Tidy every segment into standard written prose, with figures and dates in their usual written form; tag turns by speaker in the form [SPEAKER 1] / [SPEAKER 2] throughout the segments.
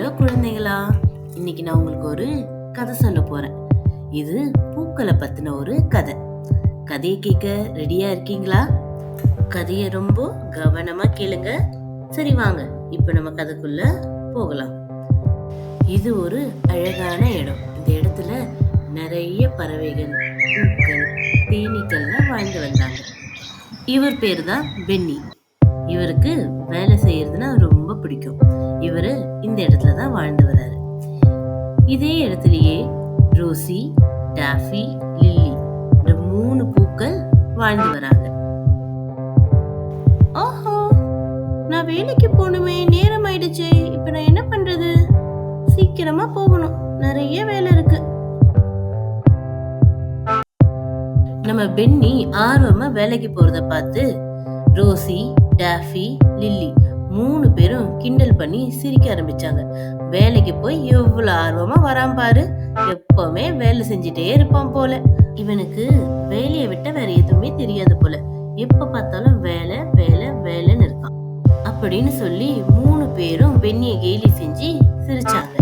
[SPEAKER 1] Hello குழந்தைகளா, இன்னைக்கு நான் உங்களுக்கு ஒரு கதை சொல்ல போறேன். இது பூக்களை பத்தின ஒரு கதை. கதையை கேட்க ரெடியா இருக்கீங்களா? கதையை ரொம்ப கவனமா கேளுங்க. சரி வாங்க, இப்ப நம்ம கதைக்குள்ள போகலாம். இது ஒரு அழகான இடம். இந்த இடத்துல நிறைய பறவைகள், பூக்கள், தேனீக்கள்லாம் வாழ்ந்து வந்தாங்க. இவர் பேரு தான் பென்னி. இவருக்கு வேலை செய்யறதுன்னா ரொம்ப பிடிக்கும். இவரு இந்த இடத்துல தான் வாழ்ந்து வர்றாரு. இதே இடத்துலயே ரோசி, டாஃபி, லில்லி இந்த 3 பூக்கள் வாழ்ந்து வராங்க. ஓஹோ, நான் வேலைக்கு போகணுமே, நேரம் ஆயிடுச்சு. இப்ப நான் என்ன பண்றது? சீக்கிரமா போகணும், நிறைய வேலை இருக்கு. நம்ம பென்னி ஆர்வமா வேலைக்கு போறத பார்த்து ரோசி, டாஃபி, லில்லி 3 பேரும் கிண்டல் பண்ணி சிரிக்க ஆரம்பிச்சாங்க. வேலைக்கு போய் எவ்வளவு ஆர்வமா வரான் பாரு, எப்பவுமே வேலை செஞ்சுட்டே இருப்பான் போல. இவனுக்கு வேலையை விட்ட வேற எதுவுமே தெரியாது போல. எப்ப பார்த்தாலும் வேலை வேலை வேலைன்னு இருக்கான் அப்படின்னு சொல்லி 3 பேரும் பென்னியை கேலி செஞ்சு சிரிச்சாங்க.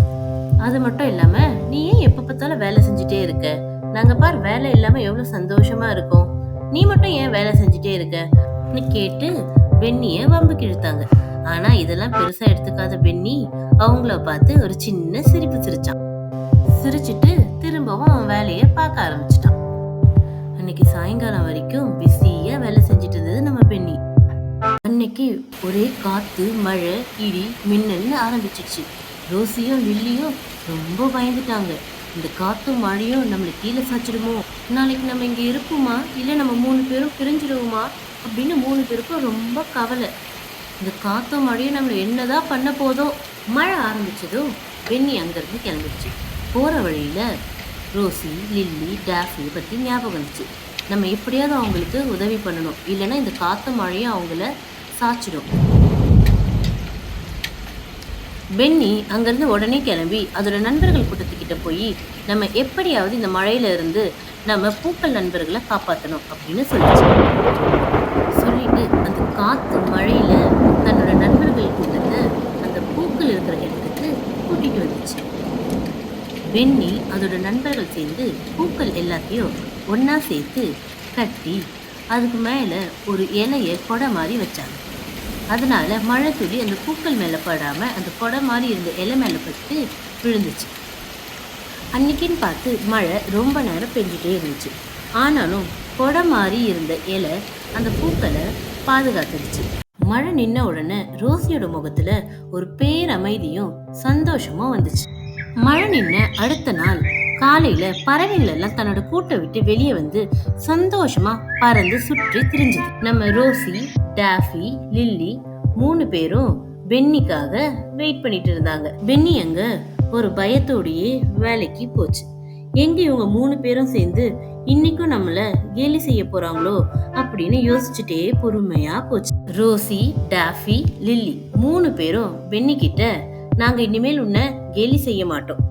[SPEAKER 1] அது மட்டும் இல்லாம, நீ ஏன் எப்ப பார்த்தாலும் வேலை செஞ்சுட்டே இருக்க? நாங்க பார் வேலை இல்லாம எவ்வளவு சந்தோஷமா இருக்கோம். நீ மட்டும் ஏன் வேலை செஞ்சுட்டே இருக்க கேட்டு பென்னிய வம்புக்கு இழுத்தாங்க. ஆனா இதெல்லாம் பெருசா எடுத்துக்காத பென்னி அவங்கள பார்த்து ஒரு சின்ன சிரிப்பு சிரிச்சான். சிரிச்சிட்டு திரும்பவும் அவன் வேலைய பார்க்க ஆரம்பிச்சிட்டான். அன்னைக்கு சாயங்காலம் வரைக்கும் பிஸியா வேலை செஞ்சுட்டு இருந்தது நம்ம பென்னி. அன்னைக்கு ஒரே காத்து, மழை, இடி, மின்னல்னு ஆரம்பிச்சிருச்சு. ரோசியும் லில்லியும் ரொம்ப பயந்துட்டாங்க. இந்த காத்தும் மழையும் நம்மளை கீழே சாச்சிடுமோ, நாளைக்கு நம்ம இங்க இருப்போமா, இல்ல நம்ம 3 பேரும் பிரிஞ்சிடுவோமா அப்படின்னு 3 பேருக்கும் ரொம்ப கவலை. இந்த காத்தும் மழையும் நம்மளை என்னதான் பண்ண போதோ. மழை ஆரம்பிச்சதும் பென்னி அங்கிருந்து கிளம்பிடுச்சு. போற வழியில ரோசி, லில்லி, டாஃபி பத்தி ஞாபகம் வந்துச்சு. நம்ம எப்படியாவது அவங்களுக்கு உதவி பண்ணணும், இல்லைன்னா இந்த காத்தும் மழையும் அவங்கள சாச்சிடும். பென்னி அங்கிருந்து உடனே கிளம்பி அதோட நண்பர்கள் கூட்டத்துக்கிட்ட போய் நம்ம எப்படியாவது இந்த மழையில இருந்து நம்ம பூக்கள் நண்பர்களை காப்பாற்றணும் அப்படின்னு சொல்லிட்டு அந்த காத்து மழையில தன்னோட நண்பர்கள் கூட்டத்தை அந்த பூக்கள் இருக்கிற இடத்துக்கு கூட்டிட்டு வந்துச்சு. பென்னி அதோட நண்பர்கள் சேர்ந்து பூக்கள் எல்லாத்தையும் ஒன்னா சேர்த்து கட்டி அதுக்கு மேல ஒரு இலைய கொடை மாதிரி வச்சாங்க. அதனால மழை துளி அந்த பூக்கள் மேல படாம அந்த கொடை மாதிரி இருந்த இலை மேல பட்டு விழுந்துச்சு. அன்னைக்குன்னு பார்த்து மழை ரொம்ப நேரம் பெஞ்சிட்டே இருந்துச்சு. ஆனாலும் கொடை மாதிரி இருந்த இலை அந்த பூக்களை பாதுகாத்துருச்சு. மழை நின்ன உடனே ரோசியோட முகத்துல ஒரு பேரமைதியும் சந்தோஷமும் வந்துச்சு. மழை நின்ன அடுத்த நாள் காலையில பறவைகள் எல்லாம் தன்னோட கூட்டை விட்டு வெளியே வந்து சந்தோஷமா பறந்து சுற்றி திரிஞ்சது. நம்ம ரோசி, டாஃபி, லில்லி 3 பேரும் பென்னிக்காக வெயிட் பண்ணிட்டு இருந்தாங்க. பென்னி அங்க ஒரு பயத்தோடையே வேலைக்கு போச்சு. எங்க இவங்க 3 பேரும் சேர்ந்து இன்னைக்கும் நம்மள கேலி செய்ய போறாங்களோ அப்படின்னு யோசிச்சுட்டே பொறுமையா போச்சு. ரோசி, டாஃபி, லில்லி 3 பேரும் பென்னி கிட்ட, நாங்க இனிமேல் உன்னை கேலி செய்ய மாட்டோம்,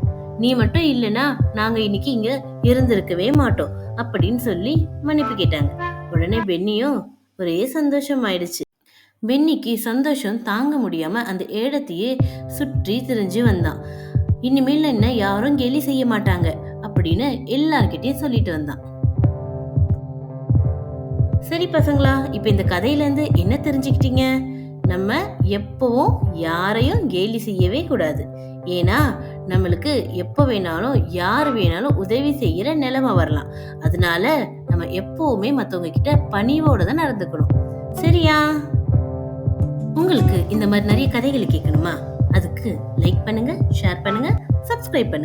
[SPEAKER 1] நீ மட்டும் இல்லைன்னா நாங்க இன்னைக்கு இங்க இருந்திருக்கவே மாட்டோம் அப்படின்னு சொல்லி மன்னிப்பு கேட்டாங்க. உடனே பென்னியும் ஒரே சந்தோஷம் ஆயிடுச்சு. பென்னிக்கு சந்தோஷம் தாங்க முடியாம அந்த இடத்தையே சுற்றி திரிஞ்சு வந்தான். இனிமேல் என்ன யாரும் கேலி செய்ய மாட்டாங்க அப்படின்னு எல்லார்கிட்டயும் சொல்லிட்டு வந்தான். சரி பசங்களா, இப்ப இந்த கதையில இருந்து என்ன தெரிஞ்சுக்கிட்டீங்க? நம்ம எப்பவும் யாரையும் கேலி செய்யவே கூடாது. ஏன்னா நம்மளுக்கு எப்ப வேணாலும் யார் வேணாலும் உதவி செய்யற நிலைமை வரலாம். அதனால நம்ம எப்பவுமே மத்தவங்க கிட்ட பணிவோட தான் நடந்துக்கணும். சரியா? உங்களுக்கு இந்த மாதிரி நிறைய கதைகளை கேட்கணுமா? அதுக்கு லைக் பண்ணுங்க, ஷேர் பண்ணுங்க, சப்ஸ்கிரைப் பண்ணுங்க.